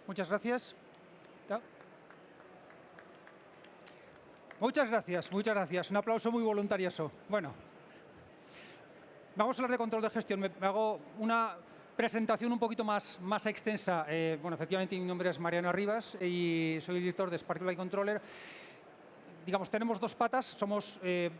Muchas gracias. Ta- Muchas gracias, muchas gracias. Un aplauso muy voluntarioso. Bueno, vamos a hablar de control de gestión. Me hago una presentación un poquito más extensa. Bueno, efectivamente, mi nombre es Mariano Rivas y soy director de Sparklight Controller. Digamos, tenemos dos patas.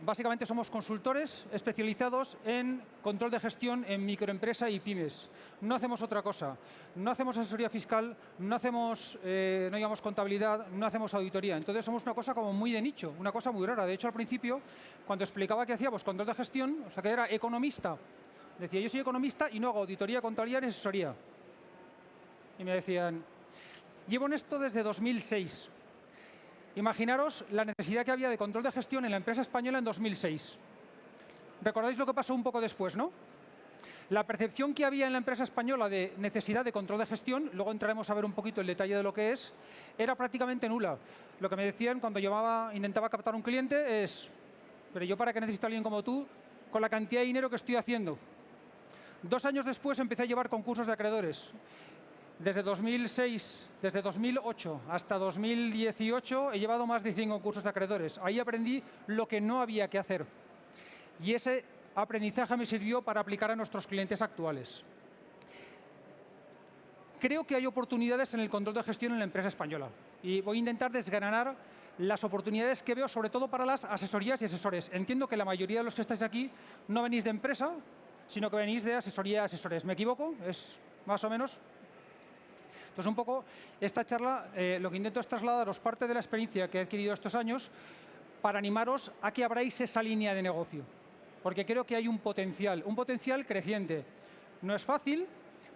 Básicamente somos consultores especializados en control de gestión en microempresa y pymes. No hacemos otra cosa. No hacemos asesoría fiscal, no llevamos contabilidad, no hacemos auditoría. Entonces somos una cosa como muy de nicho, una cosa muy rara. De hecho, al principio, cuando explicaba que hacíamos control de gestión, o sea, que era economista, decía, yo soy economista y no hago auditoría, contabilidad ni asesoría. Y me decían, llevo en esto desde 2006. Imaginaros la necesidad que había de control de gestión en la empresa española en 2006. ¿Recordáis lo que pasó un poco después, no? La percepción que había en la empresa española de necesidad de control de gestión, luego entraremos a ver un poquito el detalle de lo que es, era prácticamente nula. Lo que me decían cuando intentaba captar un cliente es, pero yo para qué necesito a alguien como tú con la cantidad de dinero que estoy haciendo. 2 años después empecé a llevar concursos de acreedores. Desde 2006, desde 2008 hasta 2018 he llevado más de 100 concursos de acreedores. Ahí aprendí lo que no había que hacer. Y ese aprendizaje me sirvió para aplicar a nuestros clientes actuales. Creo que hay oportunidades en el control de gestión en la empresa española. Y voy a intentar desgranar las oportunidades que veo, sobre todo para las asesorías y asesores. Entiendo que la mayoría de los que estáis aquí no venís de empresa, sino que venís de asesoría y asesores. ¿Me equivoco? ¿Es más o menos? Entonces, un poco, esta charla lo que intento es trasladaros parte de la experiencia que he adquirido estos años para animaros a que abráis esa línea de negocio. Porque creo que hay un potencial creciente. No es fácil,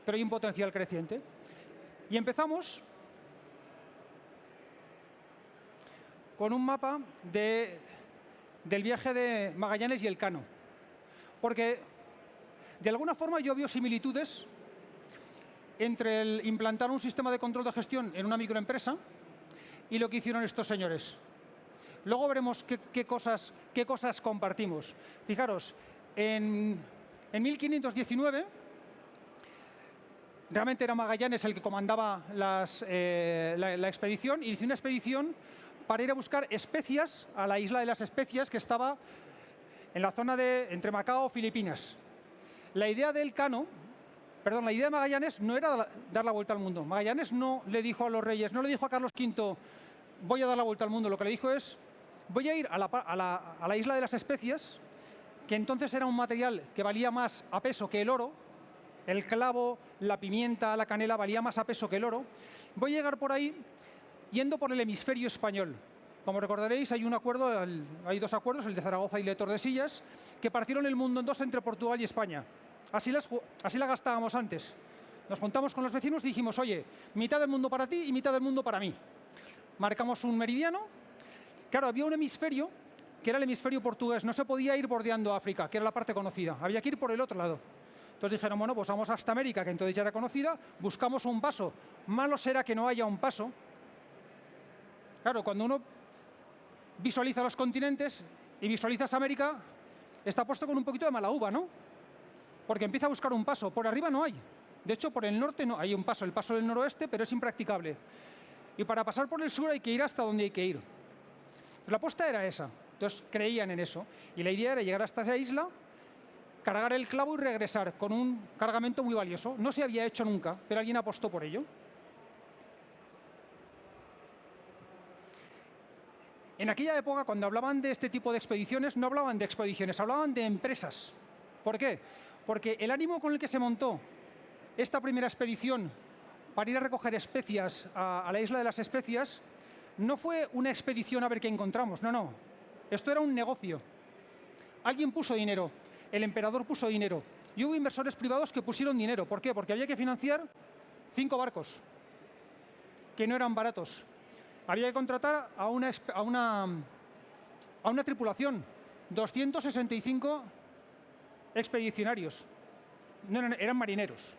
pero hay un potencial creciente. Y empezamos con un mapa del viaje de Magallanes y Elcano. Porque, de alguna forma, yo veo similitudes entre el implantar un sistema de control de gestión en una microempresa y lo que hicieron estos señores. Luego veremos qué cosas compartimos. Fijaros, en 1519, realmente era Magallanes el que comandaba la expedición, y hizo una expedición para ir a buscar especias a la isla de las especias que estaba en la zona entre Macao y Filipinas. La idea de Magallanes no era dar la vuelta al mundo. Magallanes no le dijo a los reyes, no le dijo a Carlos V, voy a dar la vuelta al mundo. Lo que le dijo es, voy a ir a la isla de las especias, que entonces era un material que valía más a peso que el oro. El clavo, la pimienta, la canela valía más a peso que el oro. Voy a llegar por ahí yendo por el hemisferio español. Como recordaréis, hay dos acuerdos, el de Zaragoza y el de Tordesillas, que partieron el mundo en dos entre Portugal y España. Así la gastábamos antes. Nos juntamos con los vecinos y dijimos, oye, mitad del mundo para ti y mitad del mundo para mí. Marcamos un meridiano. Claro, había un hemisferio, que era el hemisferio portugués. No se podía ir bordeando África, que era la parte conocida. Había que ir por el otro lado. Entonces dijeron, bueno, pues vamos hasta América, que entonces ya era conocida, buscamos un paso. Malo será que no haya un paso. Claro, cuando uno visualiza los continentes y visualizas América, está puesto con un poquito de mala uva, ¿no? Porque empieza a buscar un paso. Por arriba no hay. De hecho, por el norte no hay un paso, el paso del noroeste, pero es impracticable. Y para pasar por el sur hay que ir hasta donde hay que ir. La apuesta era esa. Entonces creían en eso. Y la idea era llegar hasta esa isla, cargar el clavo y regresar con un cargamento muy valioso. No se había hecho nunca, pero alguien apostó por ello. En aquella época, cuando hablaban de este tipo de expediciones, no hablaban de expediciones, hablaban de empresas. ¿Por qué? Porque el ánimo con el que se montó esta primera expedición para ir a recoger especias a la isla de las especias no fue una expedición a ver qué encontramos, no. Esto era un negocio. Alguien puso dinero, el emperador puso dinero, y hubo inversores privados que pusieron dinero. ¿Por qué? Porque había que financiar 5 barcos, que no eran baratos. Había que contratar a una tripulación, 265 expedicionarios, eran marineros.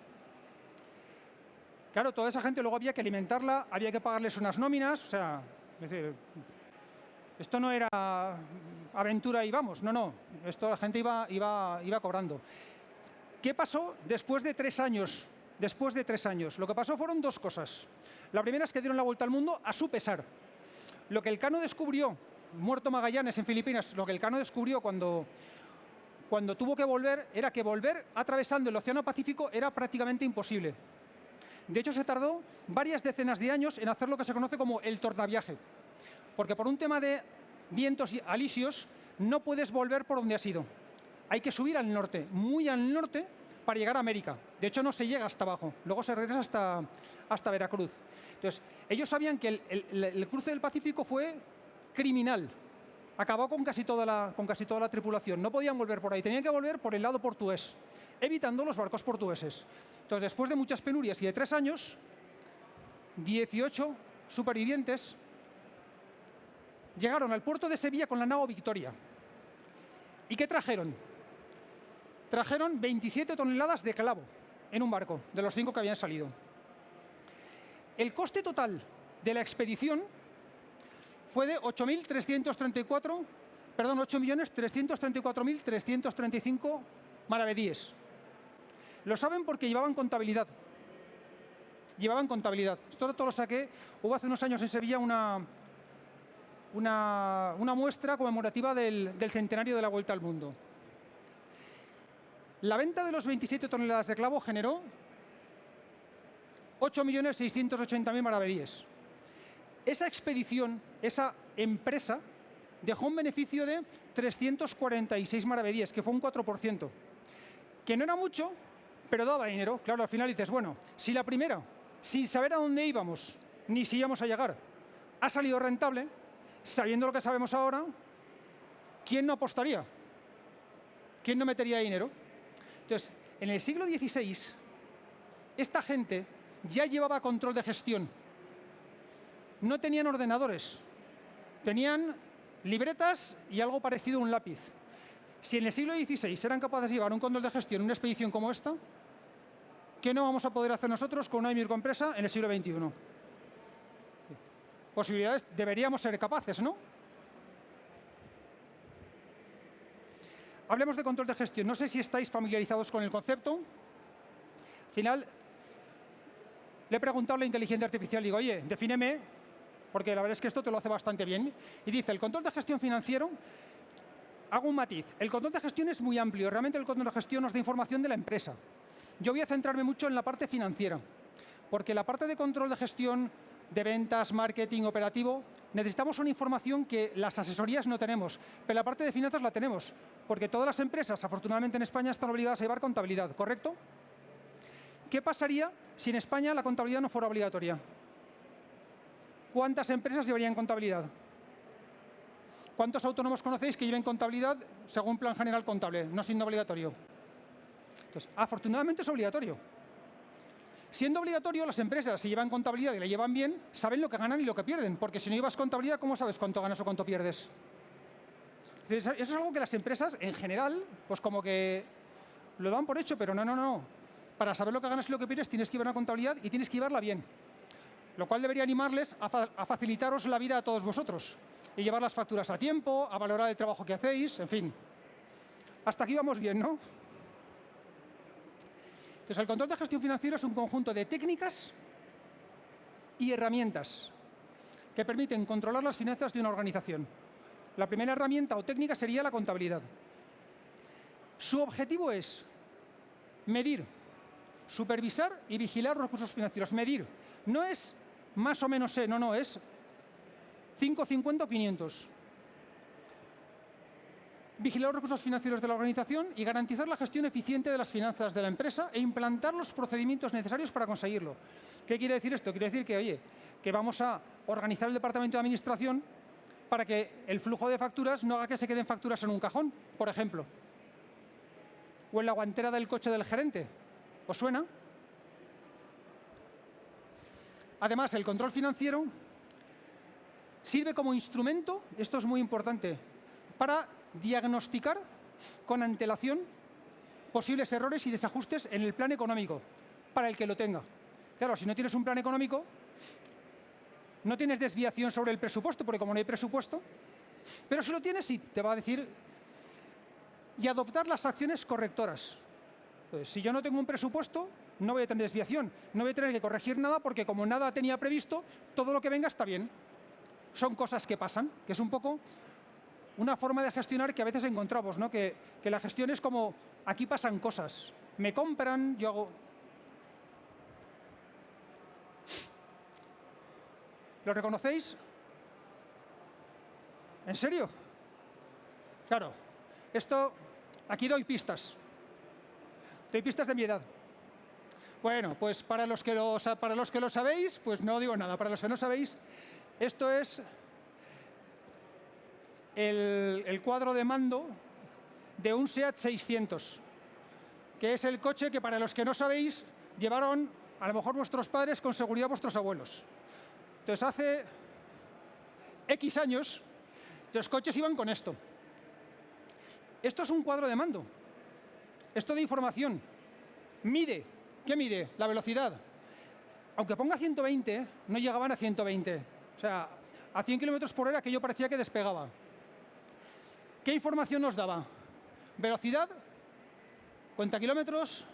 Claro, toda esa gente luego había que alimentarla, había que pagarles unas nóminas, o sea, es decir, esto no era aventura y vamos, no, esto la gente iba cobrando. ¿Qué pasó después de 3 años después de 3 años. Lo que pasó fueron dos cosas. La primera es que dieron la vuelta al mundo a su pesar. Lo que Elcano descubrió, muerto Magallanes en Filipinas, lo que Elcano descubrió cuando tuvo que volver, era que volver atravesando el Océano Pacífico era prácticamente imposible. De hecho, se tardó varias decenas de años en hacer lo que se conoce como el tornaviaje. Porque por un tema de vientos alisios, no puedes volver por donde has ido. Hay que subir al norte, muy al norte, para llegar a América. De hecho, no se llega hasta abajo. Luego se regresa hasta Veracruz. Entonces, ellos sabían que el cruce del Pacífico fue criminal. Acabó con casi toda la tripulación. No podían volver por ahí. Tenían que volver por el lado portugués, evitando los barcos portugueses. Entonces, después de muchas penurias y de 3 años, 18 supervivientes llegaron al puerto de Sevilla con la nao Victoria. ¿Y qué trajeron? Trajeron 27 toneladas de clavo en un barco, de los 5 que habían salido. El coste total de la expedición fue de 8.334.335 maravedíes. Lo saben porque llevaban contabilidad. Esto todo lo saqué. Hubo hace unos años en Sevilla una muestra conmemorativa del centenario de la Vuelta al Mundo. La venta de los 27 toneladas de clavo generó 8.680.000 maravedíes. Esa expedición, esa empresa, dejó un beneficio de 346 maravedíes, que fue un 4%. Que no era mucho, pero daba dinero. Claro, al final dices, bueno, si la primera, sin saber a dónde íbamos, ni si íbamos a llegar, ha salido rentable, sabiendo lo que sabemos ahora, ¿quién no apostaría? ¿Quién no metería dinero? Entonces, en el siglo XVI, esta gente ya llevaba control de gestión. No tenían ordenadores, tenían libretas y algo parecido a un lápiz. Si en el siglo XVI eran capaces de llevar un control de gestión en una expedición como esta, ¿qué no vamos a poder hacer nosotros con una microempresa en el siglo XXI? Posibilidades deberíamos ser capaces, ¿no? Hablemos de control de gestión. No sé si estáis familiarizados con el concepto. Al final, le he preguntado a la inteligencia artificial, digo, oye, defíneme, porque la verdad es que esto te lo hace bastante bien. Y dice, el control de gestión financiero, hago un matiz. El control de gestión es muy amplio. Realmente el control de gestión nos da información de la empresa. Yo voy a centrarme mucho en la parte financiera, porque la parte de control de gestión, de ventas, marketing, operativo, necesitamos una información que las asesorías no tenemos, pero la parte de finanzas la tenemos, porque todas las empresas, afortunadamente en España, están obligadas a llevar contabilidad, ¿correcto? ¿Qué pasaría si en España la contabilidad no fuera obligatoria? ¿Cuántas empresas llevarían contabilidad? ¿Cuántos autónomos conocéis que lleven contabilidad según plan general contable, no siendo obligatorio? Entonces, afortunadamente es obligatorio. Siendo obligatorio, las empresas, si llevan contabilidad y la llevan bien, saben lo que ganan y lo que pierden, porque si no llevas contabilidad, ¿cómo sabes cuánto ganas o cuánto pierdes? Entonces, eso es algo que las empresas, en general, pues como que lo dan por hecho, pero no. Para saber lo que ganas y lo que pierdes, tienes que llevar una contabilidad y tienes que llevarla bien. Lo cual debería animarles a facilitaros la vida a todos vosotros y llevar las facturas a tiempo, a valorar el trabajo que hacéis, en fin. Hasta aquí vamos bien, ¿no? Entonces, el control de gestión financiera es un conjunto de técnicas y herramientas que permiten controlar las finanzas de una organización. La primera herramienta o técnica sería la contabilidad. Su objetivo es medir, supervisar y vigilar los recursos financieros. Medir. No es más o menos no, es 5, 50 o 500. Vigilar los recursos financieros de la organización y garantizar la gestión eficiente de las finanzas de la empresa e implantar los procedimientos necesarios para conseguirlo. ¿Qué quiere decir esto? Quiere decir que, oye, que vamos a organizar el departamento de administración para que el flujo de facturas no haga que se queden facturas en un cajón, por ejemplo. O en la guantera del coche del gerente. ¿Os suena? Además, el control financiero sirve como instrumento, esto es muy importante, para diagnosticar con antelación posibles errores y desajustes en el plan económico, para el que lo tenga. Claro, si no tienes un plan económico, no tienes desviación sobre el presupuesto, porque como no hay presupuesto, pero si lo tienes, sí, te va a decir, y adoptar las acciones correctoras. Entonces, si yo no tengo un presupuesto, no voy a tener desviación, no voy a tener que corregir nada porque como nada tenía previsto, todo lo que venga está bien. Son cosas que pasan, que es un poco una forma de gestionar que a veces encontramos, ¿no? Que la gestión es como, aquí pasan cosas, me compran, yo hago... ¿Lo reconocéis? ¿En serio? Claro, esto, aquí doy pistas. Doy pistas de mi edad. Bueno, pues para los que lo sabéis, pues no digo nada. Para los que no sabéis, esto es el cuadro de mando de un SEAT 600, que es el coche que, para los que no sabéis, llevaron a lo mejor vuestros padres, con seguridad vuestros abuelos. Entonces, hace X años, los coches iban con esto. Esto es un cuadro de mando. Esto de información. Mide. ¿Qué mide? La velocidad. Aunque ponga 120, no llegaban a 120. O sea, a 100 km por hora aquello parecía que despegaba. ¿Qué información nos daba? Velocidad, cuenta kilómetros.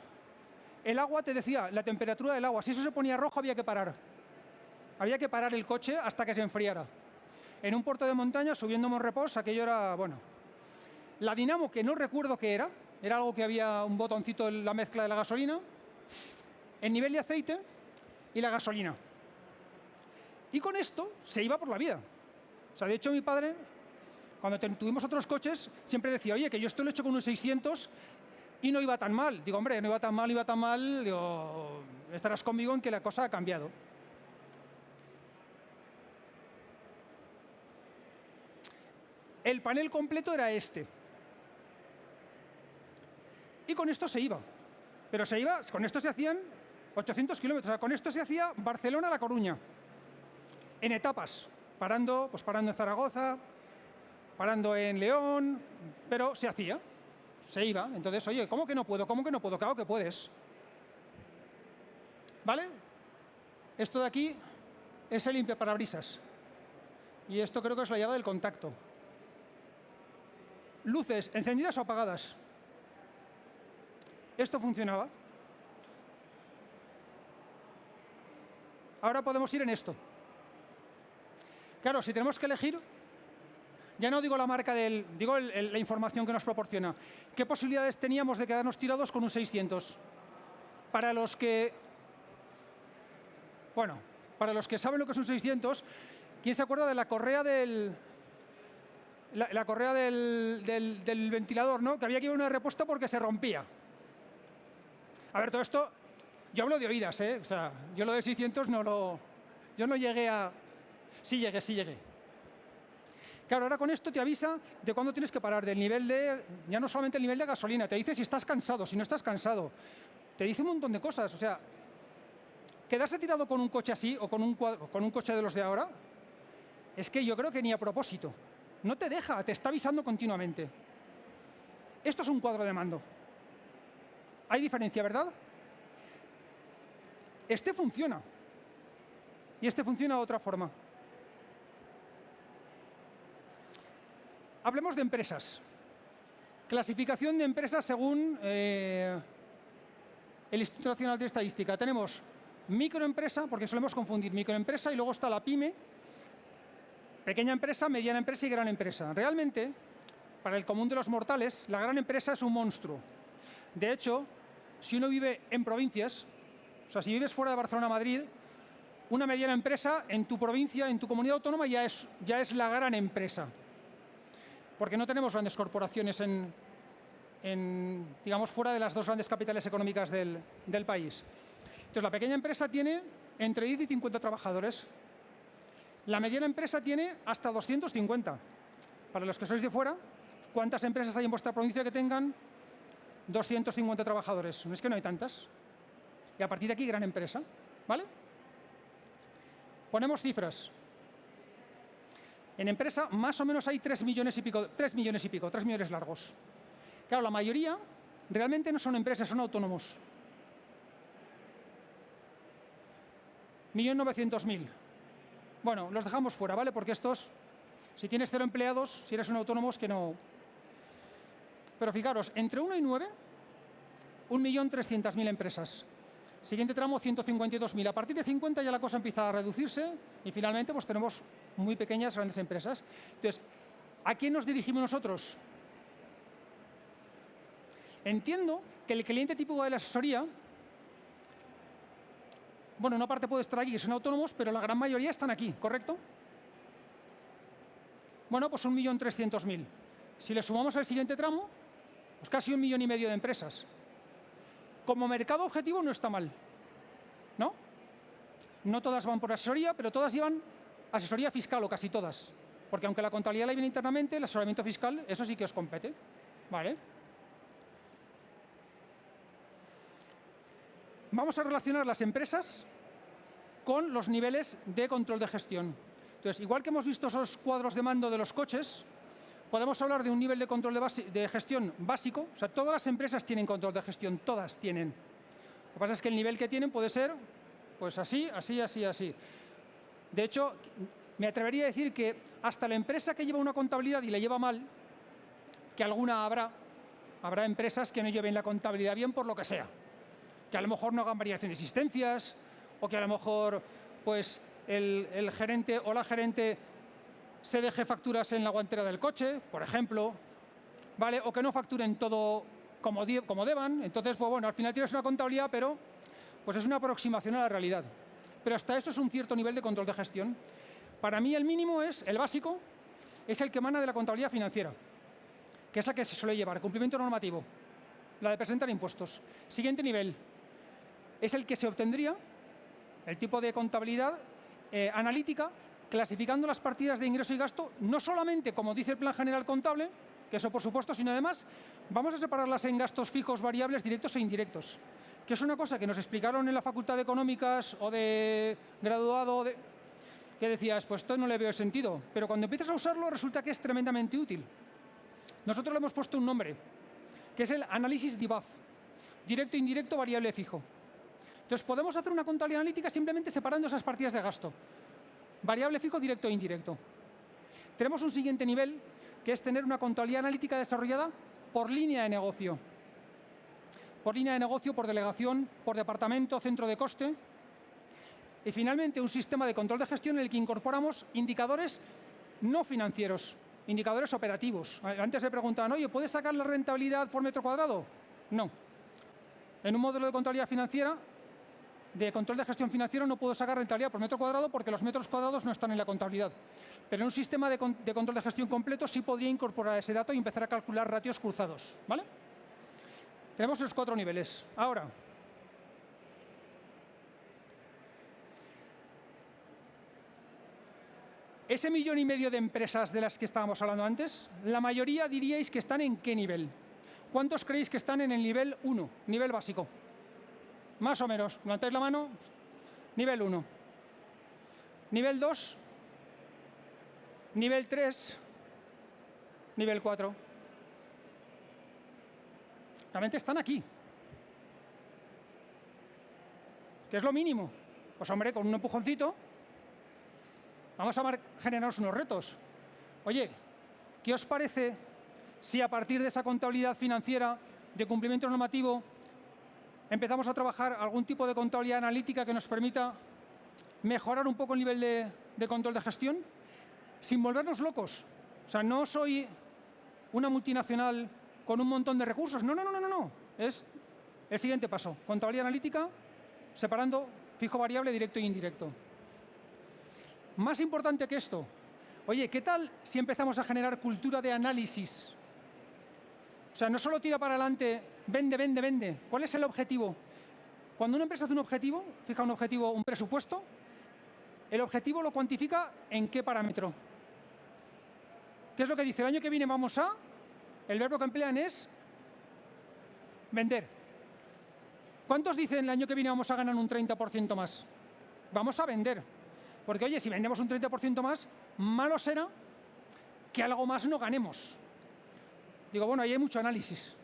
El agua te decía la temperatura del agua. Si eso se ponía rojo, había que parar. Había que parar el coche hasta que se enfriara. En un puerto de montaña, subiendo Monrepós, aquello era, bueno. La dinamo, que no recuerdo qué era algo que había un botoncito en la mezcla de la gasolina, el nivel de aceite y la gasolina. Y con esto se iba por la vida. O sea, de hecho, mi padre, cuando tuvimos otros coches, siempre decía, oye, que yo esto lo he hecho con un 600 y no iba tan mal. Digo, hombre, no iba tan mal. Digo, estarás conmigo en que la cosa ha cambiado. El panel completo era este. Y con esto se iba. Pero con esto se hacían 800 kilómetros. O sea, con esto se hacía Barcelona a La Coruña. En etapas. Parando en Zaragoza, parando en León, pero se hacía. Se iba. Entonces, oye, ¿cómo que no puedo? ¿Cómo que no puedo? Claro que puedes. ¿Vale? Esto de aquí es el limpiaparabrisas. Y esto creo que es la llave del contacto. Luces, encendidas o apagadas. Esto funcionaba. Ahora podemos ir en esto. Claro, si tenemos que elegir, ya no digo la marca digo la información que nos proporciona. ¿Qué posibilidades teníamos de quedarnos tirados con un 600? Para los que saben lo que es un 600, ¿quién se acuerda de la correa la correa del ventilador, ¿no? Que había que ir a una repuesta porque se rompía. A ver, todo esto, yo hablo de oídas, ¿eh? O sea, yo lo de 600 yo no llegué a... Sí llegué. Claro, ahora con esto te avisa de cuándo tienes que parar, del nivel ya no solamente el nivel de gasolina, te dice si estás cansado, si no estás cansado. Te dice un montón de cosas, o sea, quedarse tirado con un coche así o con un coche de los de ahora, es que yo creo que ni a propósito. No te deja, te está avisando continuamente. Esto es un cuadro de mando. Hay diferencia, ¿verdad? Este funciona. Y este funciona de otra forma. Hablemos de empresas. Clasificación de empresas según el Instituto Nacional de Estadística. Tenemos microempresa, porque solemos confundir microempresa, y luego está la pyme, pequeña empresa, mediana empresa y gran empresa. Realmente, para el común de los mortales, la gran empresa es un monstruo. De hecho, si uno vive en provincias, o sea, si vives fuera de Barcelona o Madrid, una mediana empresa en tu provincia, en tu comunidad autónoma, ya es la gran empresa. Porque no tenemos grandes corporaciones digamos, fuera de las dos grandes capitales económicas del país. Entonces, la pequeña empresa tiene entre 10 y 50 trabajadores. La mediana empresa tiene hasta 250. Para los que sois de fuera, ¿cuántas empresas hay en vuestra provincia que tengan 250 trabajadores? No es que no hay tantas. Y a partir de aquí, gran empresa. ¿Vale? Ponemos cifras. En empresa, más o menos hay 3 millones largos. Claro, la mayoría realmente no son empresas, son autónomos. 1.900.000. Bueno, los dejamos fuera, ¿vale? Porque estos, si tienes 0 empleados, si eres un autónomo, es que no... Pero fijaros, entre 1 y 9, 1.300.000 empresas. Siguiente tramo, 152.000. A partir de 50 ya la cosa empieza a reducirse y finalmente pues tenemos muy pequeñas, grandes empresas. Entonces, ¿a quién nos dirigimos nosotros? Entiendo que el cliente típico de la asesoría, bueno, una parte puede estar aquí, que son autónomos, pero la gran mayoría están aquí, ¿correcto? Bueno, pues 1.300.000. Si le sumamos al siguiente tramo, pues casi 1,5 millones de empresas. Como mercado objetivo no está mal, ¿no? No todas van por asesoría, pero todas llevan asesoría fiscal, o casi todas. Porque aunque la contabilidad la viene internamente, el asesoramiento fiscal, eso sí que os compete, ¿vale? Vamos a relacionar las empresas con los niveles de control de gestión. Entonces, igual que hemos visto esos cuadros de mando de los coches, podemos hablar de un nivel de control de gestión básico. O sea, todas las empresas tienen control de gestión, todas tienen. Lo que pasa es que el nivel que tienen puede ser, pues así, así, así, así. De hecho, me atrevería a decir que hasta la empresa que lleva una contabilidad y la lleva mal, que alguna habrá empresas que no lleven la contabilidad bien por lo que sea. Que a lo mejor no hagan variación de existencias, o que a lo mejor pues, el gerente o la gerente se deje facturas en la guantera del coche, por ejemplo, ¿vale? O que no facturen todo como deban. Entonces, pues bueno, al final tienes una contabilidad, pero pues es una aproximación a la realidad. Pero hasta eso es un cierto nivel de control de gestión. Para mí el mínimo es, el básico, es el que emana de la contabilidad financiera, que es la que se suele llevar, cumplimiento normativo, la de presentar impuestos. Siguiente nivel es el que se obtendría, el tipo de contabilidad analítica, clasificando las partidas de ingreso y gasto, no solamente como dice el plan general contable, que eso por supuesto, sino además vamos a separarlas en gastos fijos, variables, directos e indirectos, que es una cosa que nos explicaron en la Facultad de Económicas o de graduado, que decías, pues esto no le veo sentido, pero cuando empiezas a usarlo resulta que es tremendamente útil. Nosotros le hemos puesto un nombre, que es el análisis DIVAF, directo, indirecto, variable, fijo. Entonces podemos hacer una contabilidad analítica simplemente separando esas partidas de gasto. Variable, fijo, directo e indirecto. Tenemos un siguiente nivel, que es tener una contabilidad analítica desarrollada por línea de negocio. Por línea de negocio, por delegación, por departamento, centro de coste. Y finalmente un sistema de control de gestión en el que incorporamos indicadores no financieros, indicadores operativos. Antes me preguntaban, oye, ¿puedes sacar la rentabilidad por metro cuadrado? No. En un modelo de contabilidad financiera, de control de gestión financiero, no puedo sacar rentabilidad por metro cuadrado porque los metros cuadrados no están en la contabilidad. Pero en un sistema de control de gestión completo sí podría incorporar ese dato y empezar a calcular ratios cruzados, ¿vale? Tenemos los 4 niveles. Ahora, ese 1,5 millones de empresas de las que estábamos hablando antes, la mayoría diríais que están en qué nivel. ¿Cuántos creéis que están en el nivel 1, nivel básico? Más o menos, levantáis la mano, nivel 1. Nivel 2, nivel 3, nivel 4. Realmente están aquí. ¿Qué es lo mínimo? Pues hombre, con un empujoncito, vamos a generaros unos retos. Oye, ¿qué os parece si a partir de esa contabilidad financiera de cumplimiento normativo empezamos a trabajar algún tipo de contabilidad analítica que nos permita mejorar un poco el nivel de control de gestión sin volvernos locos? O sea, no soy una multinacional con un montón de recursos. No, no, no, no, no. Es el siguiente paso. Contabilidad analítica, separando fijo, variable, directo e indirecto. Más importante que esto, oye, ¿qué tal si empezamos a generar cultura de análisis? O sea, no solo tira para adelante, vende, vende, vende. ¿Cuál es el objetivo? Cuando una empresa hace un objetivo, fija un objetivo, un presupuesto, el objetivo lo cuantifica en qué parámetro. ¿Qué es lo que dice? El año que viene vamos a... El verbo que emplean es vender. ¿Cuántos dicen el año que viene vamos a ganar un 30% más? Vamos a vender. Porque, oye, si vendemos un 30% más, malo será que algo más no ganemos. Digo, bueno, ahí hay mucho análisis,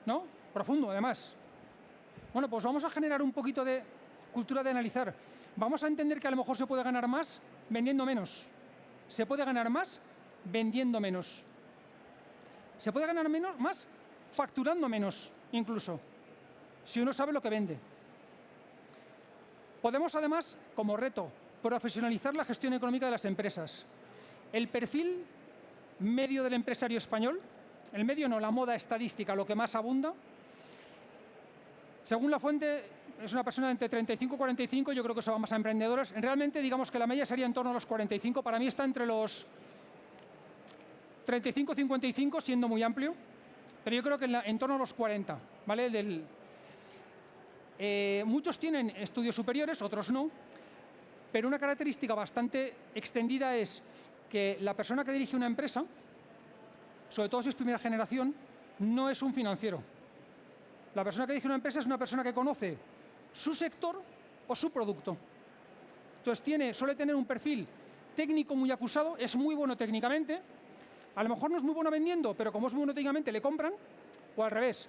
¿no? Profundo, además. Bueno, pues vamos a generar un poquito de cultura de analizar. Vamos a entender que a lo mejor se puede ganar más vendiendo menos. Se puede ganar más vendiendo menos. Se puede ganar más facturando menos, incluso, si uno sabe lo que vende. Podemos, además, como reto, profesionalizar la gestión económica de las empresas. El perfil medio del empresario español, el medio no, la moda estadística, lo que más abunda, según la fuente, es una persona entre 35 y 45, yo creo que eso va más a emprendedores. Realmente, digamos que la media sería en torno a los 45. Para mí está entre los 35 y 55, siendo muy amplio, pero yo creo que en torno a los 40, ¿vale? Muchos tienen estudios superiores, otros no, pero una característica bastante extendida es que la persona que dirige una empresa, sobre todo si es primera generación, no es un financiero. La persona que dirige una empresa es una persona que conoce su sector o su producto. Entonces suele tener un perfil técnico muy acusado, es muy bueno técnicamente, a lo mejor no es muy bueno vendiendo, pero como es muy bueno técnicamente le compran, o al revés,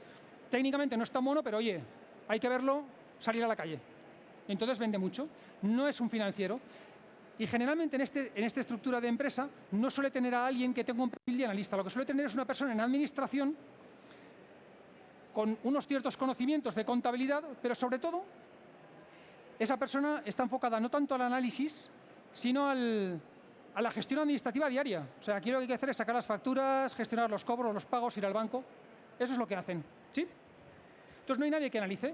técnicamente no es tan bueno, pero oye, hay que verlo salir a la calle. Entonces vende mucho, no es un financiero. Y generalmente en esta estructura de empresa no suele tener a alguien que tenga un perfil de analista, lo que suele tener es una persona en administración con unos ciertos conocimientos de contabilidad, pero sobre todo esa persona está enfocada no tanto al análisis, sino a la gestión administrativa diaria. O sea, aquí lo que hay que hacer es sacar las facturas, gestionar los cobros, los pagos, ir al banco. Eso es lo que hacen, ¿sí? Entonces no hay nadie que analice.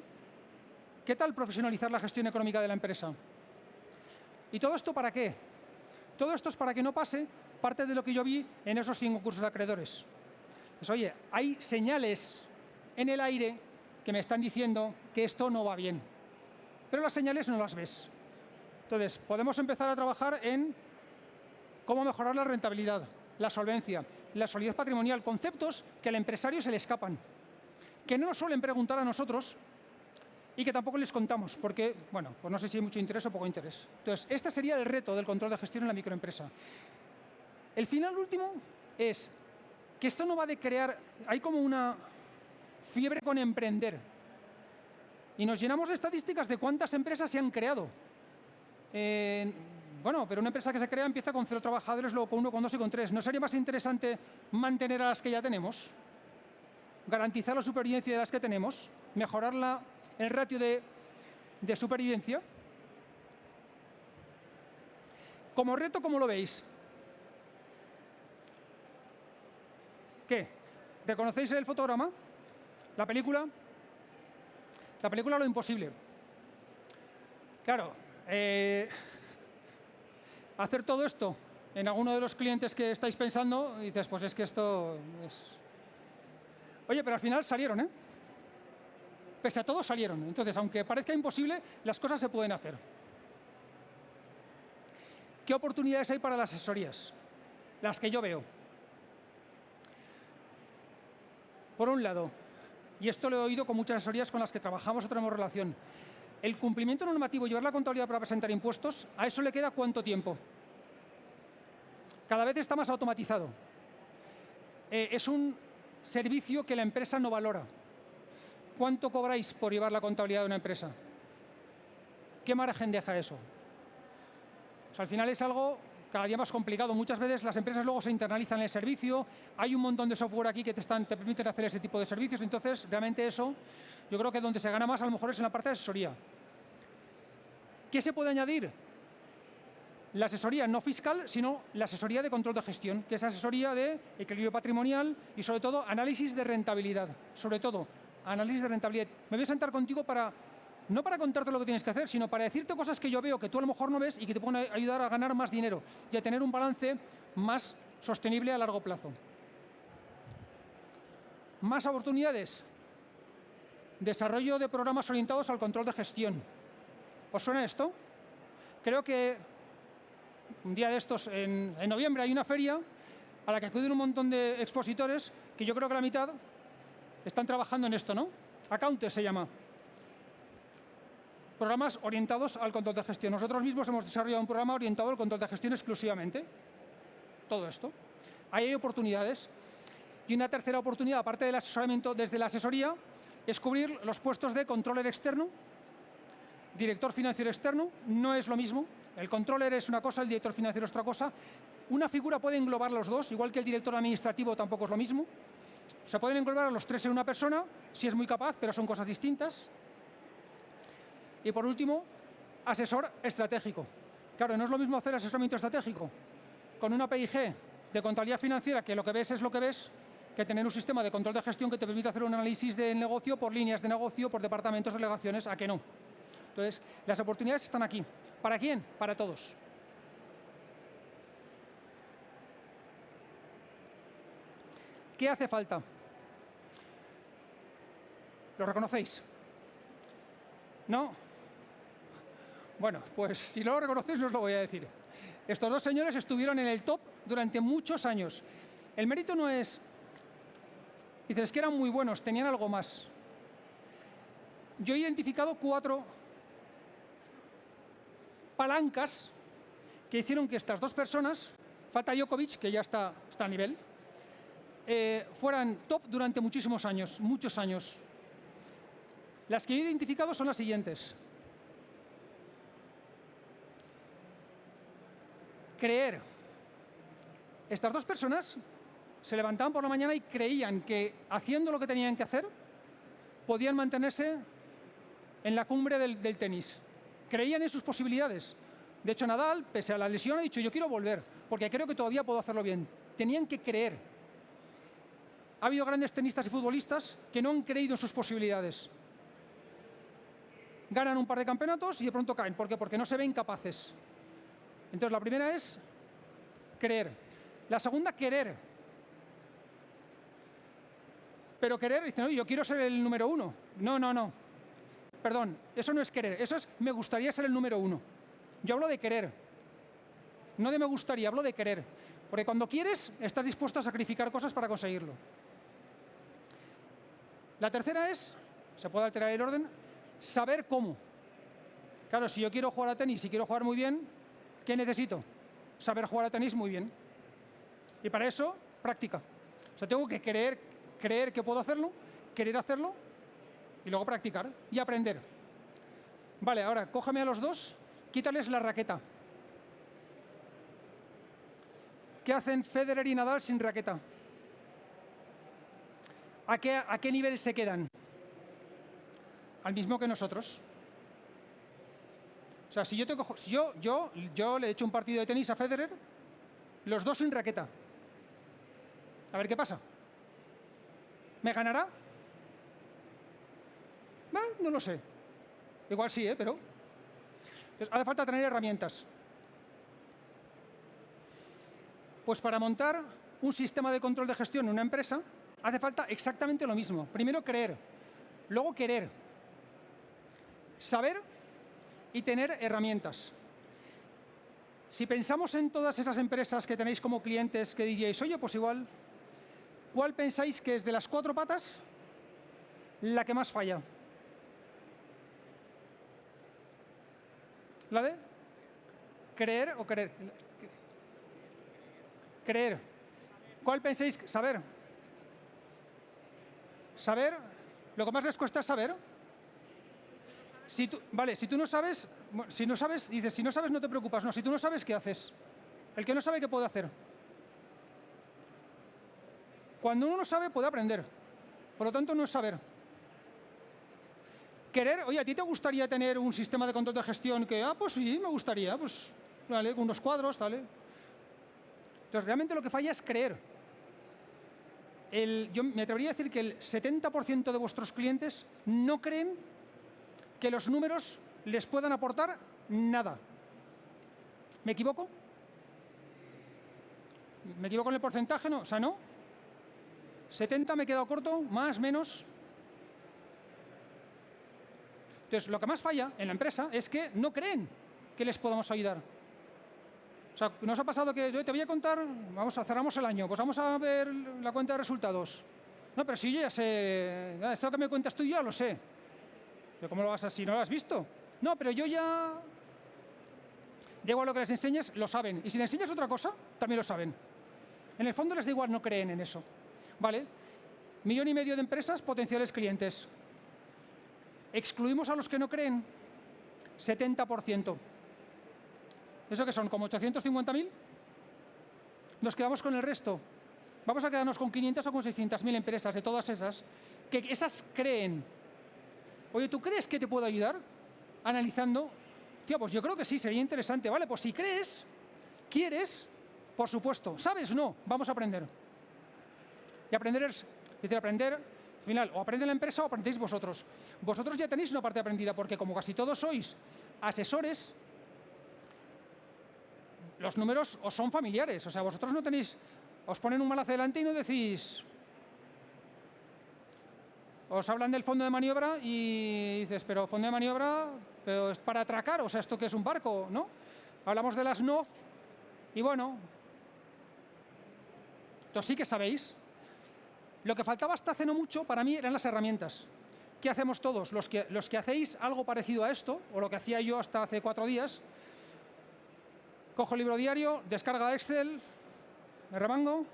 ¿Qué tal profesionalizar la gestión económica de la empresa? ¿Y todo esto para qué? Todo esto es para que no pase parte de lo que yo vi en esos 5 cursos de acreedores. Pues oye, hay señales en el aire que me están diciendo que esto no va bien, pero las señales no las ves. Entonces, podemos empezar a trabajar en cómo mejorar la rentabilidad, la solvencia, la solidez patrimonial, conceptos que al empresario se le escapan, que no nos suelen preguntar a nosotros y que tampoco les contamos, porque, bueno, pues no sé si hay mucho interés o poco interés. Entonces, este sería el reto del control de gestión en la microempresa. El final último es que esto no va de crear, hay como una fiebre con emprender, y nos llenamos de estadísticas de cuántas empresas se han creado. Bueno, pero una empresa que se crea empieza con 0 trabajadores, luego con 1, con 2 y con 3. ¿No sería más interesante mantener a las que ya tenemos? Garantizar la supervivencia de las que tenemos, mejorar el ratio de supervivencia. Como reto, ¿cómo lo veis? ¿Qué? ¿Reconocéis el fotograma? ¿La película? La película Lo Imposible. Claro, hacer todo esto en alguno de los clientes que estáis pensando, y dices, pues es que esto es... Oye, pero al final salieron, ¿eh? Pese a todo salieron. Entonces, aunque parezca imposible, las cosas se pueden hacer. ¿Qué oportunidades hay para las asesorías? Las que yo veo. Por un lado, y esto lo he oído con muchas asesorías con las que trabajamos o tenemos relación, el cumplimiento normativo, llevar la contabilidad para presentar impuestos, ¿a eso le queda cuánto tiempo? Cada vez está más automatizado. Es un servicio que la empresa no valora. ¿Cuánto cobráis por llevar la contabilidad de una empresa? ¿Qué margen deja eso? O sea, al final es algo cada día más complicado. Muchas veces las empresas luego se internalizan el servicio, hay un montón de software aquí que te permiten hacer ese tipo de servicios, entonces realmente eso, yo creo que donde se gana más a lo mejor es en la parte de asesoría. ¿Qué se puede añadir? La asesoría no fiscal, sino la asesoría de control de gestión, que es asesoría de equilibrio patrimonial y sobre todo análisis de rentabilidad. Sobre todo, análisis de rentabilidad. Me voy a sentar contigo no para contarte lo que tienes que hacer, sino para decirte cosas que yo veo que tú a lo mejor no ves y que te pueden ayudar a ganar más dinero y a tener un balance más sostenible a largo plazo. Más oportunidades. Desarrollo de programas orientados al control de gestión. ¿Os suena esto? Creo que un día de estos, en noviembre, hay una feria a la que acuden un montón de expositores que yo creo que la mitad están trabajando en esto, ¿no? Accounter se llama. Programas orientados al control de gestión. Nosotros mismos hemos desarrollado un programa orientado al control de gestión exclusivamente. Todo esto. Ahí hay oportunidades. Y una tercera oportunidad, aparte del asesoramiento desde la asesoría, es cubrir los puestos de controller externo, director financiero externo. No es lo mismo. El controller es una cosa, el director financiero es otra cosa. Una figura puede englobar los dos, igual que el director administrativo tampoco es lo mismo. Se pueden englobar a los tres en una persona, si es muy capaz, pero son cosas distintas. Y por último, asesor estratégico. Claro, no es lo mismo hacer asesoramiento estratégico con una PIG de contabilidad financiera, que lo que ves es lo que ves, que tener un sistema de control de gestión que te permite hacer un análisis de negocio por líneas de negocio, por departamentos, delegaciones, a que no. Entonces, las oportunidades están aquí. ¿Para quién? Para todos. ¿Qué hace falta? ¿Lo reconocéis? ¿No? Bueno, pues si no lo reconocéis, no os lo voy a decir. Estos dos señores estuvieron en el top durante muchos años. El mérito no es... Dices, es que eran muy buenos, tenían algo más. Yo he identificado 4 palancas que hicieron que estas dos personas, falta Djokovic, que ya está a nivel, fueran top durante muchísimos años, muchos años. Las que he identificado son las siguientes. Creer. Estas dos personas se levantaban por la mañana y creían que haciendo lo que tenían que hacer podían mantenerse en la cumbre del tenis. Creían en sus posibilidades. De hecho, Nadal, pese a la lesión, ha dicho, yo quiero volver, porque creo que todavía puedo hacerlo bien. Tenían que creer. Ha habido grandes tenistas y futbolistas que no han creído en sus posibilidades. Ganan un par de campeonatos y de pronto caen. ¿Por qué? Porque no se ven capaces. Entonces, la primera es creer. La segunda, querer. Pero querer, dice, no, yo quiero ser el número 1. No. Perdón, eso no es querer. Eso es, me gustaría ser el número 1. Yo hablo de querer. No de me gustaría, hablo de querer. Porque cuando quieres, estás dispuesto a sacrificar cosas para conseguirlo. La tercera es, se puede alterar el orden, saber cómo. Claro, si yo quiero jugar a tenis y quiero jugar muy bien, ¿qué necesito? Saber jugar a tenis muy bien. Y para eso, práctica. O sea, tengo que creer que puedo hacerlo, querer hacerlo, y luego practicar y aprender. Vale, ahora, cógeme a los dos, quítales la raqueta. ¿Qué hacen Federer y Nadal sin raqueta? ¿A qué nivel se quedan? Al mismo que nosotros. O sea, si yo te cojo, si yo le he hecho un partido de tenis a Federer, los dos sin raqueta. A ver qué pasa. ¿Me ganará? No lo sé. Igual sí, pero... Entonces, hace falta tener herramientas. Pues para montar un sistema de control de gestión en una empresa, hace falta exactamente lo mismo. Primero creer, luego querer, saber y tener herramientas. Si pensamos en todas esas empresas que tenéis como clientes que diríais, oye, pues igual, ¿cuál pensáis que es de las 4 patas la que más falla? ¿La de creer o querer? Creer. ¿Cuál pensáis? Saber. Saber, lo que más les cuesta es saber. Si tú no sabes, dices, si no sabes no te preocupas. No, si tú no sabes, ¿qué haces? El que no sabe, ¿qué puede hacer? Cuando uno no sabe, puede aprender. Por lo tanto, no es saber. Querer, oye, ¿a ti te gustaría tener un sistema de control de gestión que, pues sí, me gustaría, pues, vale, con unos cuadros, vale? Entonces, realmente lo que falla es creer. Yo me atrevería a decir que el 70% de vuestros clientes no creen que los números les puedan aportar nada. ¿Me equivoco? ¿Me equivoco en el porcentaje? No, o sea, no. 70 me he quedado corto, más, menos. Entonces, lo que más falla en la empresa es que no creen que les podamos ayudar. O sea, ¿nos ha pasado que yo te voy a contar, cerramos el año, pues vamos a ver la cuenta de resultados? No, pero si yo ya sé, eso que me cuentas tú ya lo sé. ¿Pero cómo lo vas a, si no lo has visto? No, pero yo ya... Da igual lo que les enseñes, lo saben. Y si les enseñas otra cosa, también lo saben. En el fondo les da igual, no creen en eso. ¿Vale? 1,5 millones de empresas, potenciales clientes. Excluimos a los que no creen, 70%. ¿Eso qué son? ¿Como 850.000? Nos quedamos con el resto. Vamos a quedarnos con 500 o con 600.000 empresas de todas esas, que esas creen. Oye, ¿tú crees que te puedo ayudar? Analizando Tío, pues yo creo que sí, sería interesante. Vale, pues si crees, quieres, por supuesto. ¿Sabes? No, vamos a aprender. Y aprender es decir, aprender, al final, o aprende la empresa o aprendéis vosotros. Vosotros ya tenéis una parte aprendida, porque como casi todos sois asesores, los números os son familiares. O sea, vosotros no tenéis, os ponen un malazo delante y no decís, os hablan del fondo de maniobra y dices, pero fondo de maniobra, pero es para atracar, o sea, ¿esto qué es un barco? ¿No? Hablamos de las NOF y bueno, entonces sí que sabéis. Lo que faltaba hasta hace no mucho para mí eran las herramientas. ¿Qué hacemos todos? Los que hacéis algo parecido a esto, o lo que hacía yo hasta hace 4 días, cojo el libro diario, descarga Excel, me remango,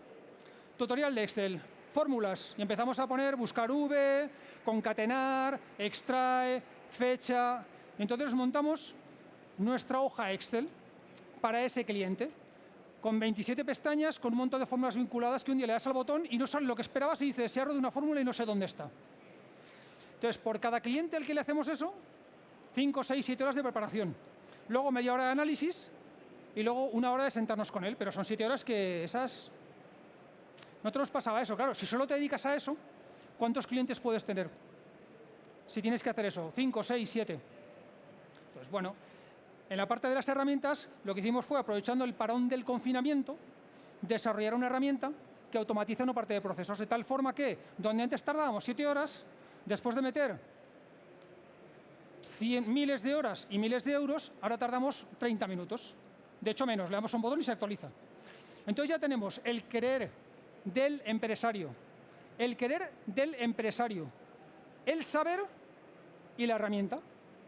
tutorial de Excel, fórmulas, y empezamos a poner buscar V, concatenar, extrae, fecha. Entonces montamos nuestra hoja Excel para ese cliente, con 27 pestañas, con un montón de fórmulas vinculadas que un día le das al botón y no sale lo que esperabas y dices, se ha roto una fórmula y no sé dónde está. Entonces, por cada cliente al que le hacemos eso, 5, 6, 7 horas de preparación. Luego media hora de análisis y luego 1 hora de sentarnos con él. Pero son 7 horas que esas... No te nos pasaba eso, claro. Si solo te dedicas a eso, ¿cuántos clientes puedes tener? Si tienes que hacer eso, 5, 6, 7. Entonces, bueno, en la parte de las herramientas, lo que hicimos fue, aprovechando el parón del confinamiento, desarrollar una herramienta que automatiza una parte de procesos, de tal forma que, donde antes tardábamos 7 horas, después de meter miles de horas y miles de euros, ahora tardamos 30 minutos. De hecho, menos, le damos a un botón y se actualiza. Entonces ya tenemos el querer del empresario, el querer del empresario, el saber y la herramienta,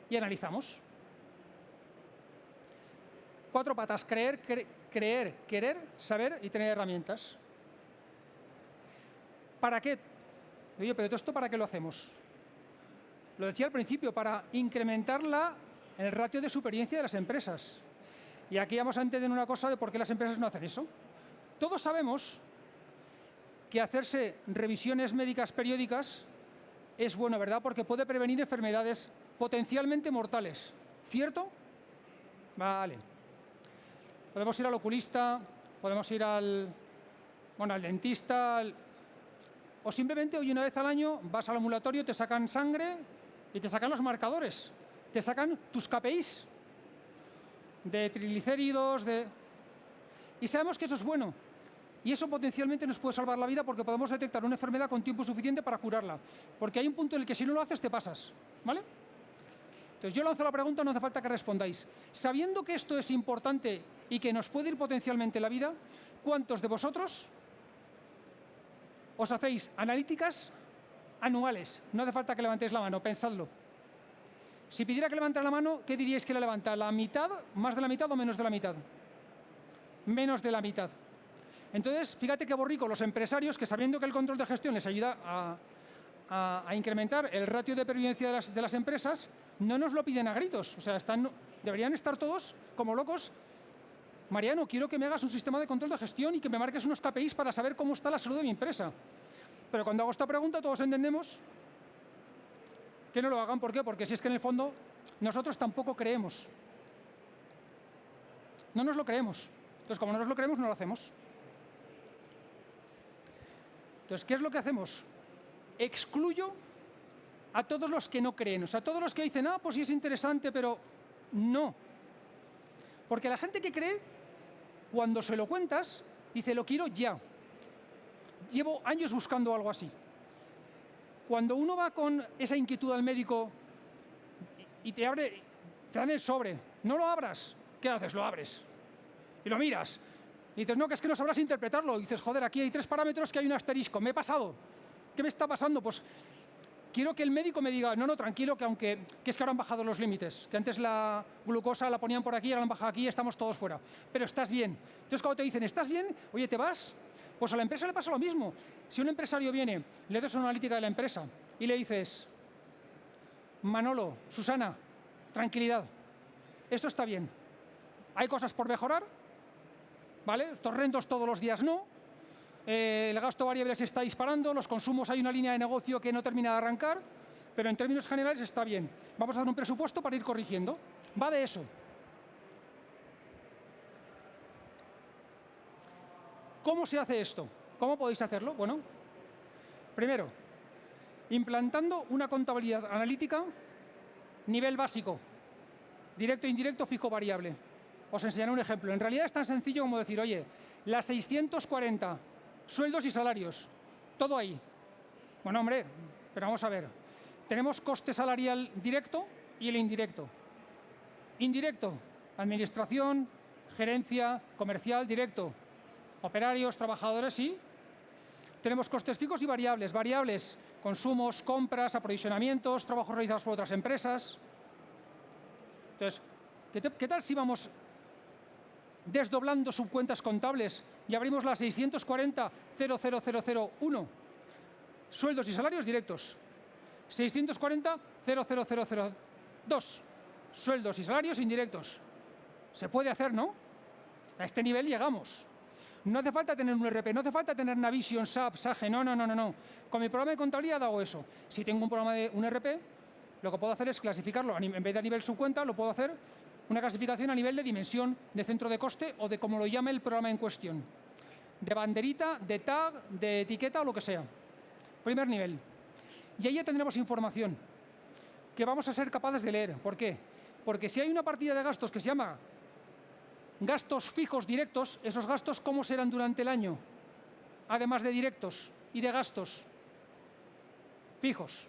y analizamos. 4 patas: creer, querer, saber y tener herramientas. ¿Para qué? Oye, pero todo esto, ¿para qué lo hacemos? Lo decía al principio, para incrementar el ratio de supervivencia de las empresas. Y aquí vamos a entender una cosa de por qué las empresas no hacen eso. Todos sabemos que hacerse revisiones médicas periódicas es bueno, ¿verdad? Porque puede prevenir enfermedades potencialmente mortales. ¿Cierto? Vale. Podemos ir al oculista, podemos ir al dentista, o simplemente hoy, una vez al año, vas al ambulatorio, te sacan sangre y te sacan los marcadores, te sacan tus KPIs de triglicéridos, y sabemos que eso es bueno. Y eso potencialmente nos puede salvar la vida porque podemos detectar una enfermedad con tiempo suficiente para curarla. Porque hay un punto en el que si no lo haces te pasas, ¿vale? Entonces yo lanzo la pregunta, no hace falta que respondáis. Sabiendo que esto es importante y que nos puede ir potencialmente la vida, ¿cuántos de vosotros os hacéis analíticas anuales? No hace falta que levantéis la mano, pensadlo. Si pidiera que levantara la mano, ¿qué diríais que la levanta? ¿La mitad, más de la mitad o menos de la mitad? Menos de la mitad. Entonces, fíjate qué borrico los empresarios que, sabiendo que el control de gestión les ayuda a incrementar el ratio de pervivencia de las empresas, no nos lo piden a gritos. O sea, deberían estar todos como locos. Mariano, quiero que me hagas un sistema de control de gestión y que me marques unos KPIs para saber cómo está la salud de mi empresa. Pero cuando hago esta pregunta, todos entendemos que no lo hagan. ¿Por qué? Porque si es que en el fondo nosotros tampoco creemos. No nos lo creemos. Entonces, como no nos lo creemos, no lo hacemos. Entonces, ¿qué es lo que hacemos? Excluyo a todos los que no creen. O sea, a todos los que dicen, pues sí es interesante, pero no. Porque la gente que cree, cuando se lo cuentas, dice, lo quiero ya. Llevo años buscando algo así. Cuando uno va con esa inquietud al médico y te dan el sobre, no lo abras. ¿Qué haces? Lo abres. Y lo miras. Y dices, no, que es que no sabrás interpretarlo. Y dices, joder, aquí hay 3 parámetros que hay un asterisco. Me he pasado. ¿Qué me está pasando? Pues quiero que el médico me diga, no, tranquilo, que es que ahora han bajado los límites. Que antes la glucosa la ponían por aquí, ahora la han bajado aquí y estamos todos fuera. Pero estás bien. Entonces, cuando te dicen, ¿estás bien? Oye, ¿te vas? Pues a la empresa le pasa lo mismo. Si un empresario viene, le das una analítica de la empresa y le dices, Manolo, Susana, tranquilidad, esto está bien. Hay cosas por mejorar, ¿vale? Torrentos todos los días no. El gasto variable se está disparando, los consumos, hay una línea de negocio que no termina de arrancar, pero en términos generales está bien. Vamos a hacer un presupuesto para ir corrigiendo. Va de eso. ¿Cómo se hace esto? ¿Cómo podéis hacerlo? Bueno, primero, implantando una contabilidad analítica nivel básico, directo, indirecto, fijo, variable. Os enseñaré un ejemplo. En realidad es tan sencillo como decir, oye, las 640 sueldos y salarios, todo ahí. Bueno, hombre, pero vamos a ver. Tenemos coste salarial directo y el indirecto. Indirecto, administración, gerencia, comercial, directo. Operarios, trabajadores, sí. Tenemos costes fijos y variables. Variables, consumos, compras, aprovisionamientos, trabajos realizados por otras empresas. Entonces, ¿qué tal si vamos desdoblando subcuentas contables y abrimos las 640.00001? Sueldos y salarios directos. 640.00002. Sueldos y salarios indirectos. Se puede hacer, ¿no? A este nivel llegamos. No hace falta tener un ERP, no hace falta tener Navision, SAP, SAGE, no. Con mi programa de contabilidad hago eso. Si tengo un programa de un ERP, lo que puedo hacer es clasificarlo, en vez de a nivel subcuenta, lo puedo hacer una clasificación a nivel de dimensión, de centro de coste o de como lo llame el programa en cuestión. De banderita, de tag, de etiqueta o lo que sea. Primer nivel. Y ahí ya tendremos información que vamos a ser capaces de leer. ¿Por qué? Porque si hay una partida de gastos que se llama gastos fijos directos, esos gastos, ¿cómo serán durante el año? Además de directos y de gastos fijos.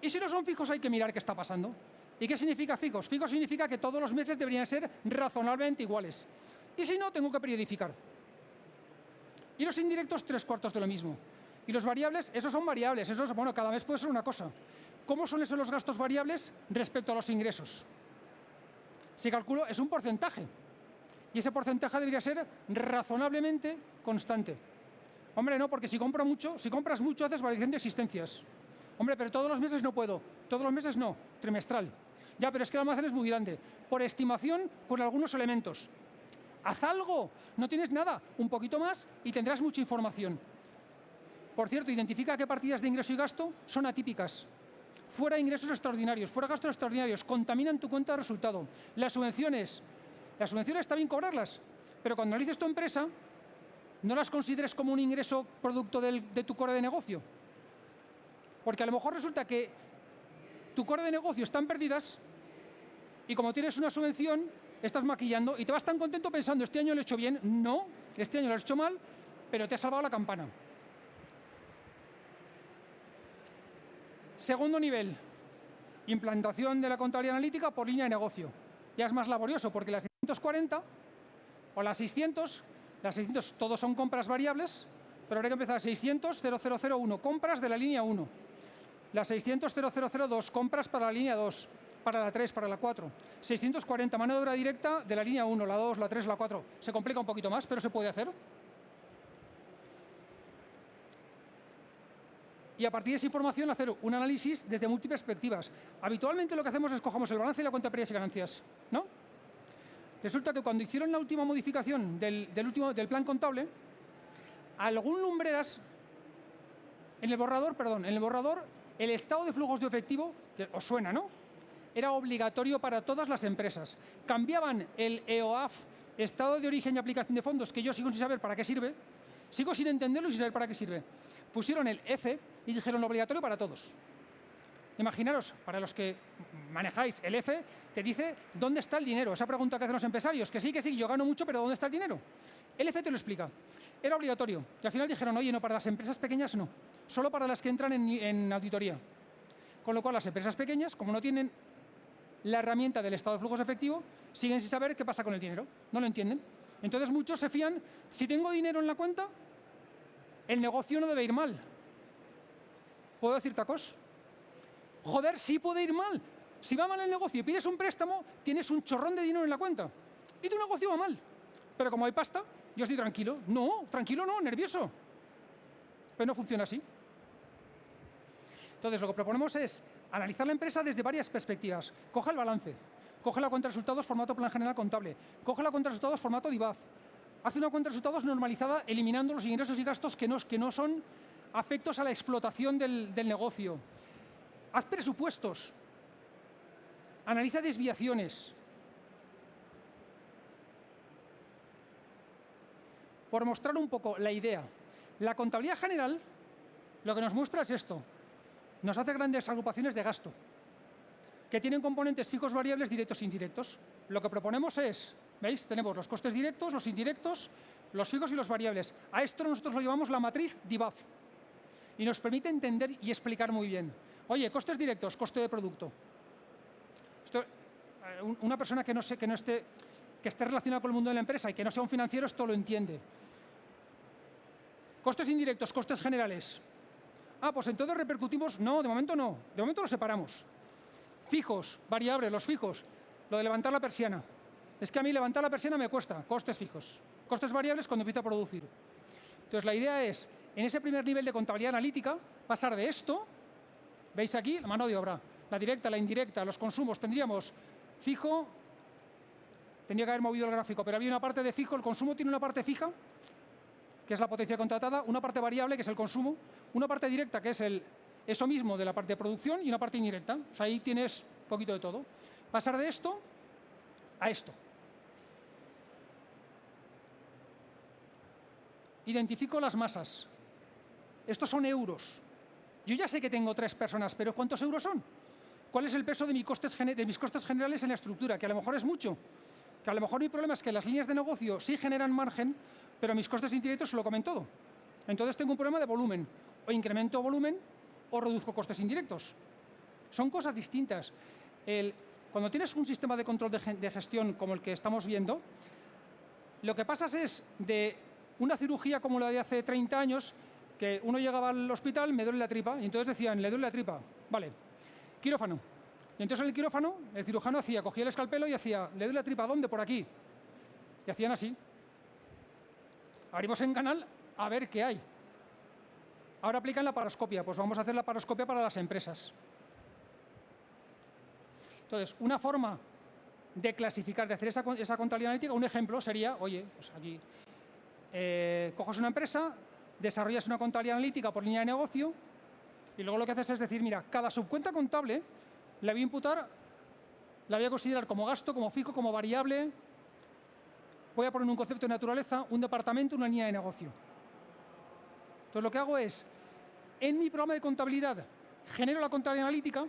Y si no son fijos, hay que mirar qué está pasando. ¿Y qué significa fijos? Fijos significa que todos los meses deberían ser razonablemente iguales. Y si no, tengo que periodificar. Y los indirectos, 3/4 de lo mismo. Y los variables, esos son variables. Esos, bueno, cada mes puede ser una cosa. ¿Cómo son esos los gastos variables respecto a los ingresos? Si calculo, es un porcentaje. Y ese porcentaje debería ser razonablemente constante. Hombre, no, porque si compras mucho, haces variación de existencias. Hombre, pero todos los meses no puedo. Todos los meses no, trimestral. Ya, pero es que el almacén es muy grande. Por estimación, con algunos elementos. Haz algo, no tienes nada. Un poquito más y tendrás mucha información. Por cierto, identifica qué partidas de ingreso y gasto son atípicas. Fuera ingresos extraordinarios, fuera gastos extraordinarios, contaminan tu cuenta de resultado. Las subvenciones está bien cobrarlas, pero cuando analices tu empresa, no las consideres como un ingreso producto de tu core de negocio. Porque a lo mejor resulta que tu core de negocio están perdidas y como tienes una subvención, estás maquillando y te vas tan contento pensando, este año lo he hecho bien. No, este año lo has hecho mal, pero te ha salvado la campana. Segundo nivel, implantación de la contabilidad analítica por línea de negocio. Ya es más laborioso porque las 640 o las 600 todos son compras variables, pero habrá que empezar 600.001, compras de la línea 1. Las 600.002, compras para la línea 2, para la 3, para la 4. 640, mano de obra directa de la línea 1, la 2, la 3, la 4. Se complica un poquito más, pero se puede hacer. Y a partir de esa información hacer un análisis desde múltiples perspectivas. Habitualmente lo que hacemos es cogemos el balance y la cuenta de pérdidas y ganancias, ¿no? Resulta que cuando hicieron la última modificación del plan contable, algún lumbreras, en el borrador, el estado de flujos de efectivo, que os suena, ¿no? Era obligatorio para todas las empresas. Cambiaban el EOAF, estado de origen y aplicación de fondos, que yo sigo sin saber para qué sirve, sigo sin entenderlo y sin saber para qué sirve. Pusieron el F y dijeron obligatorio para todos. Imaginaros, para los que manejáis el F, te dice dónde está el dinero. Esa pregunta que hacen los empresarios, que sí, yo gano mucho, pero ¿dónde está el dinero? El F te lo explica. Era obligatorio. Y al final dijeron, oye, no, para las empresas pequeñas no. Solo para las que entran en auditoría. Con lo cual, las empresas pequeñas, como no tienen la herramienta del estado de flujos efectivo, siguen sin saber qué pasa con el dinero. No lo entienden. Entonces, muchos se fían, si tengo dinero en la cuenta, el negocio no debe ir mal. ¿Puedo decir tacos? Joder, sí puede ir mal. Si va mal el negocio y pides un préstamo, tienes un chorrón de dinero en la cuenta. Y tu negocio va mal. Pero como hay pasta, yo estoy tranquilo. No, tranquilo no, nervioso. Pero no funciona así. Entonces, lo que proponemos es analizar la empresa desde varias perspectivas. Coge el balance, coge la cuenta de resultados formato plan general contable, coge la cuenta de resultados formato DIVAF, hace una cuenta de resultados normalizada eliminando los ingresos y gastos que no son afectos a la explotación del negocio. Haz presupuestos. Analiza desviaciones. Por mostrar un poco la idea. La contabilidad general lo que nos muestra es esto. Nos hace grandes agrupaciones de gasto que tienen componentes fijos, variables, directos e indirectos. Lo que proponemos es, ¿veis? Tenemos los costes directos, los indirectos, los fijos y los variables. A esto nosotros lo llamamos la matriz DIVAF y nos permite entender y explicar muy bien. Oye, costes directos, coste de producto. Esto, una persona que esté relacionada con el mundo de la empresa y que no sea un financiero, esto lo entiende. Costes indirectos, costes generales. Ah, pues entonces repercutimos. No, de momento no. De momento los separamos. Fijos, variables, los fijos. Lo de levantar la persiana. Es que a mí levantar la persiana me cuesta. Costes fijos. Costes variables cuando empiezo a producir. Entonces la idea es, en ese primer nivel de contabilidad analítica, pasar de esto, veis aquí, la mano de obra, la directa, la indirecta, los consumos, tendríamos fijo, tendría que haber movido el gráfico, pero había una parte de fijo, el consumo tiene una parte fija, que es la potencia contratada, una parte variable, que es el consumo, una parte directa, que es eso mismo de la parte de producción, y una parte indirecta. O sea, ahí tienes un poquito de todo. Pasar de esto a esto. Identifico las masas. Estos son euros. Yo ya sé que tengo 3 personas, pero ¿cuántos euros son? ¿Cuál es el peso de mis costes generales en la estructura? Que a lo mejor es mucho. Que a lo mejor mi problema es que las líneas de negocio sí generan margen, pero mis costes indirectos se lo comen todo. Entonces tengo un problema de volumen. O incremento volumen o reduzco costes indirectos. Son cosas distintas. Cuando tienes un sistema de control de gestión como el que estamos viendo, lo que pasa es de una cirugía como la de hace 30 años, que uno llegaba al hospital, me duele la tripa, y entonces decían, le duele la tripa. Vale, quirófano. Y entonces en el quirófano, el cirujano cogía el escalpelo y hacía, ¿le duele la tripa? ¿Dónde? Por aquí. Y hacían así. Abrimos en canal a ver qué hay. Ahora aplican la paroscopia, pues vamos a hacer la paroscopia para las empresas. Entonces, una forma de clasificar, de hacer esa contabilidad analítica, un ejemplo sería, oye, pues aquí, coges una empresa, desarrollas una contabilidad analítica por línea de negocio y luego lo que haces es decir, mira, cada subcuenta contable la voy a imputar, la voy a considerar como gasto, como fijo, como variable. Voy a poner un concepto de naturaleza, un departamento, una línea de negocio. Entonces lo que hago es, en mi programa de contabilidad, genero la contabilidad analítica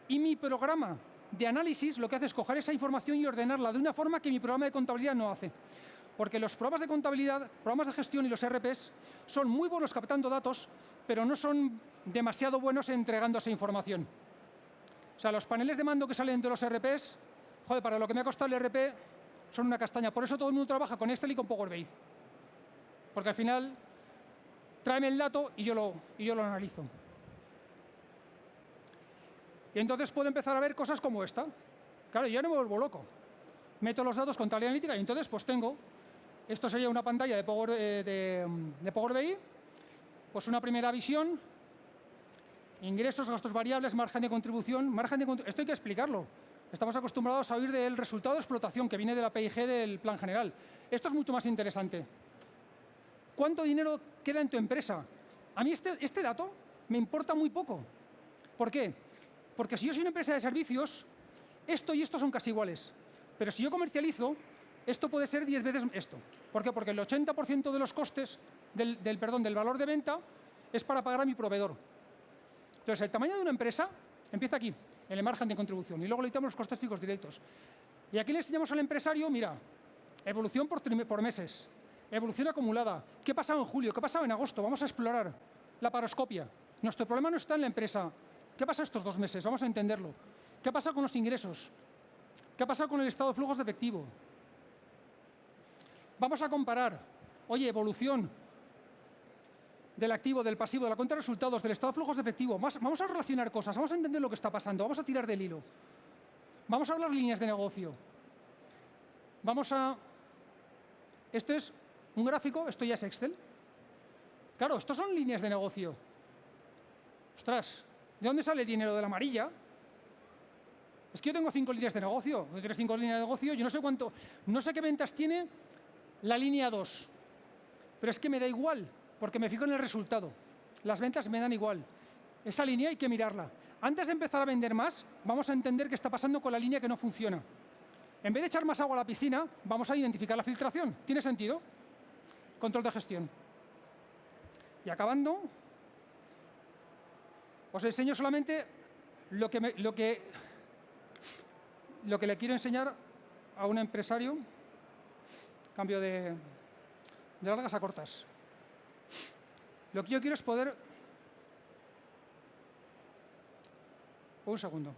y mi programa de análisis lo que hace es coger esa información y ordenarla de una forma que mi programa de contabilidad no hace. Porque los programas de contabilidad, programas de gestión y los ERPs son muy buenos captando datos, pero no son demasiado buenos entregando esa información. O sea, los paneles de mando que salen de los ERPs, joder, para lo que me ha costado el ERP, son una castaña. Por eso todo el mundo trabaja con Excel y con Power BI. Porque al final, tráeme el dato y yo lo analizo. Y entonces puedo empezar a ver cosas como esta. Claro, yo no me vuelvo loco. Meto los datos con contabilidad analítica y entonces pues tengo, esto sería una pantalla de Power BI, pues una primera visión, ingresos, gastos variables, margen de contribución. Esto hay que explicarlo. Estamos acostumbrados a oír del resultado de explotación que viene de la PIG del plan general. Esto es mucho más interesante. ¿Cuánto dinero queda en tu empresa? A mí este dato me importa muy poco. ¿Por qué? Porque si yo soy una empresa de servicios, esto y esto son casi iguales. Pero si yo comercializo, esto puede ser 10 veces esto. ¿Por qué? Porque el 80% de los costes del valor de venta es para pagar a mi proveedor. Entonces, el tamaño de una empresa empieza aquí, en el margen de contribución, y luego le quitamos los costes fijos directos. Y aquí le enseñamos al empresario, mira, evolución por meses, evolución acumulada, qué ha pasado en julio, qué ha pasado en agosto, vamos a explorar la paroscopia. Nuestro problema no está en la empresa. ¿Qué pasa estos 2 meses? Vamos a entenderlo. ¿Qué ha pasado con los ingresos? ¿Qué ha pasado con el estado de flujos de efectivo? Vamos a comparar, oye, evolución del activo, del pasivo, de la cuenta de resultados, del estado de flujos de efectivo. Vamos a relacionar cosas, vamos a entender lo que está pasando, vamos a tirar del hilo. Vamos a hablar líneas de negocio. Esto es un gráfico, esto ya es Excel. Claro, estos son líneas de negocio. Ostras, ¿de dónde sale el dinero? De la amarilla. Es que yo tengo 5 líneas de negocio. Tú tienes 5 líneas de negocio, yo no sé cuánto, no sé qué ventas tiene la línea 2. Pero es que me da igual, porque me fijo en el resultado. Las ventas me dan igual. Esa línea hay que mirarla. Antes de empezar a vender más, vamos a entender qué está pasando con la línea que no funciona. En vez de echar más agua a la piscina, vamos a identificar la filtración. ¿Tiene sentido? Control de gestión. Y acabando, os enseño solamente lo que le quiero enseñar a un empresario. Cambio de largas a cortas. Lo que yo quiero es poder... Un segundo.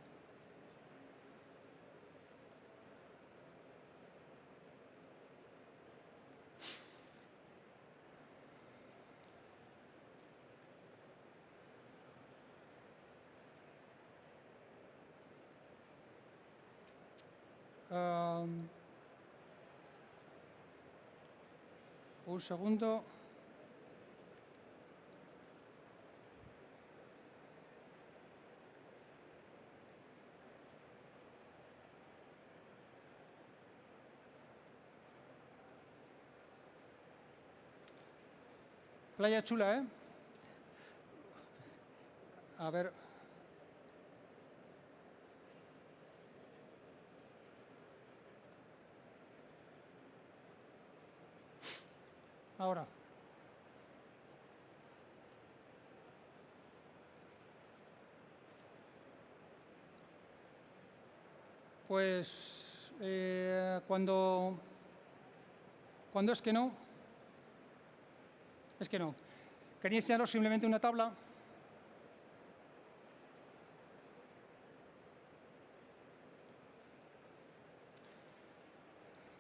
Un segundo. Playa chula, ¿eh? A ver. Ahora. Pues cuando es que no, es que no. Quería enseñaros simplemente una tabla.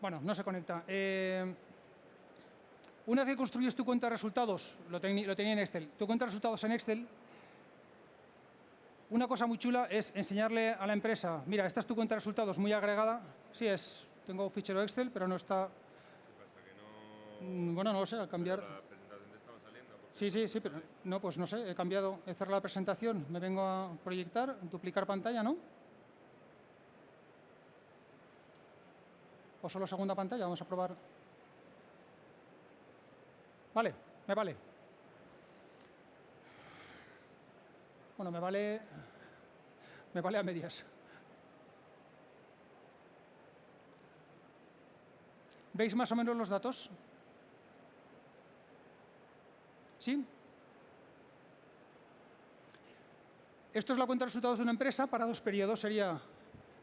Bueno, no se conecta. Una vez que construyes tu cuenta de resultados, lo tenía en Excel, tu cuenta de resultados en Excel, una cosa muy chula es enseñarle a la empresa, mira, esta es tu cuenta de resultados muy agregada. Sí, tengo un fichero Excel, pero no está... ¿Qué pasa? Que no... Bueno, no lo sé, al cambiar... La presentación te estaba saliendo. Sí, pero no, pues no sé, he cambiado, he cerrado la presentación, me vengo a proyectar, duplicar pantalla, ¿no? O solo segunda pantalla, vamos a probar. Vale, me vale. Bueno, me vale a medias. ¿Veis más o menos los datos? ¿Sí? Esto es la cuenta de resultados de una empresa para 2 periodos. Sería,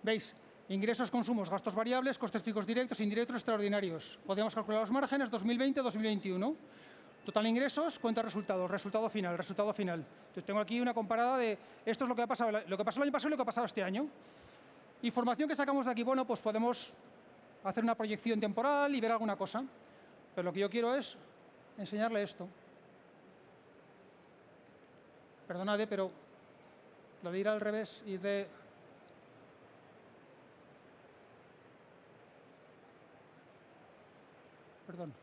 ¿veis? Ingresos, consumos, gastos variables, costes fijos directos, indirectos, extraordinarios. Podríamos calcular los márgenes 2020-2021. Total ingresos, cuenta de resultados, resultado final. Entonces tengo aquí una comparada de esto es lo que pasó el año pasado y lo que ha pasado este año. Información que sacamos de aquí, bueno, pues podemos hacer una proyección temporal y ver alguna cosa. Pero lo que yo quiero es enseñarle esto. Perdonad, pero lo de ir al revés y de... Perdón.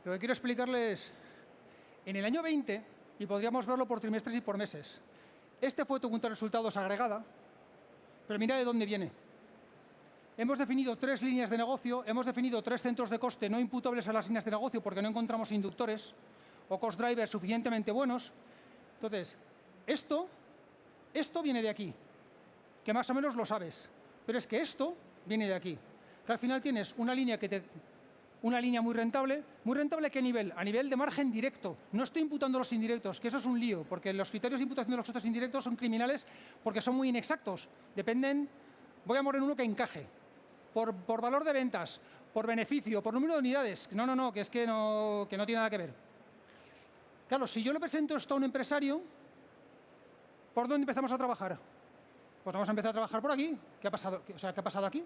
Lo que quiero explicarles, en el año 20, y podríamos verlo por trimestres y por meses, este fue tu cuenta de resultados agregada, pero mira de dónde viene. Hemos definido 3 líneas de negocio, hemos definido 3 centros de coste no imputables a las líneas de negocio porque no encontramos inductores o cost drivers suficientemente buenos. Entonces, esto viene de aquí, que más o menos lo sabes, pero es que esto viene de aquí, que al final tienes una línea muy rentable. ¿Muy rentable a qué nivel? A nivel de margen directo. No estoy imputando los indirectos, que eso es un lío, porque los criterios de imputación de los costes indirectos son criminales porque son muy inexactos. Dependen, voy a poner uno que encaje, por valor de ventas, por beneficio, por número de unidades. No, que no tiene nada que ver. Claro, si yo le presento esto a un empresario, ¿por dónde empezamos a trabajar? Pues vamos a empezar a trabajar por aquí. ¿Qué ha pasado? ¿Qué ha pasado aquí?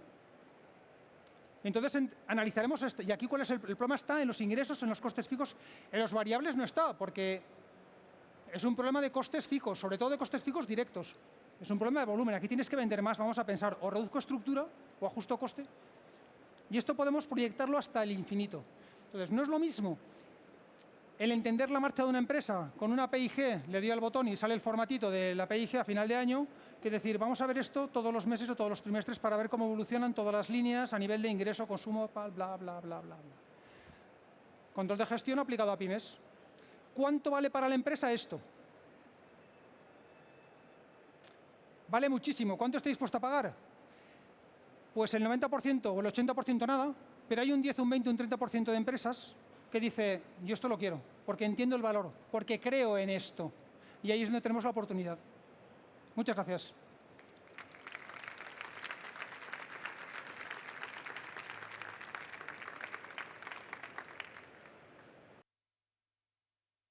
Entonces analizaremos esto. Y aquí, ¿cuál es el problema? Está en los ingresos, en los costes fijos. En los variables no está, porque es un problema de costes fijos, sobre todo de costes fijos directos. Es un problema de volumen. Aquí tienes que vender más. Vamos a pensar, o reduzco estructura o ajusto coste. Y esto podemos proyectarlo hasta el infinito. Entonces, no es lo mismo El entender la marcha de una empresa con una PIG, le dio al botón y sale el formatito de la PIG a final de año, que es decir, vamos a ver esto todos los meses o todos los trimestres para ver cómo evolucionan todas las líneas a nivel de ingreso, consumo, bla, bla, bla, bla, bla. Control de gestión aplicado a pymes. ¿Cuánto vale para la empresa esto? Vale muchísimo. ¿Cuánto está dispuesto a pagar? Pues el 90% o el 80% nada, pero hay un 10, un 20, un 30% de empresas que dice, yo esto lo quiero, porque entiendo el valor, porque creo en esto. Y ahí es donde tenemos la oportunidad. Muchas gracias.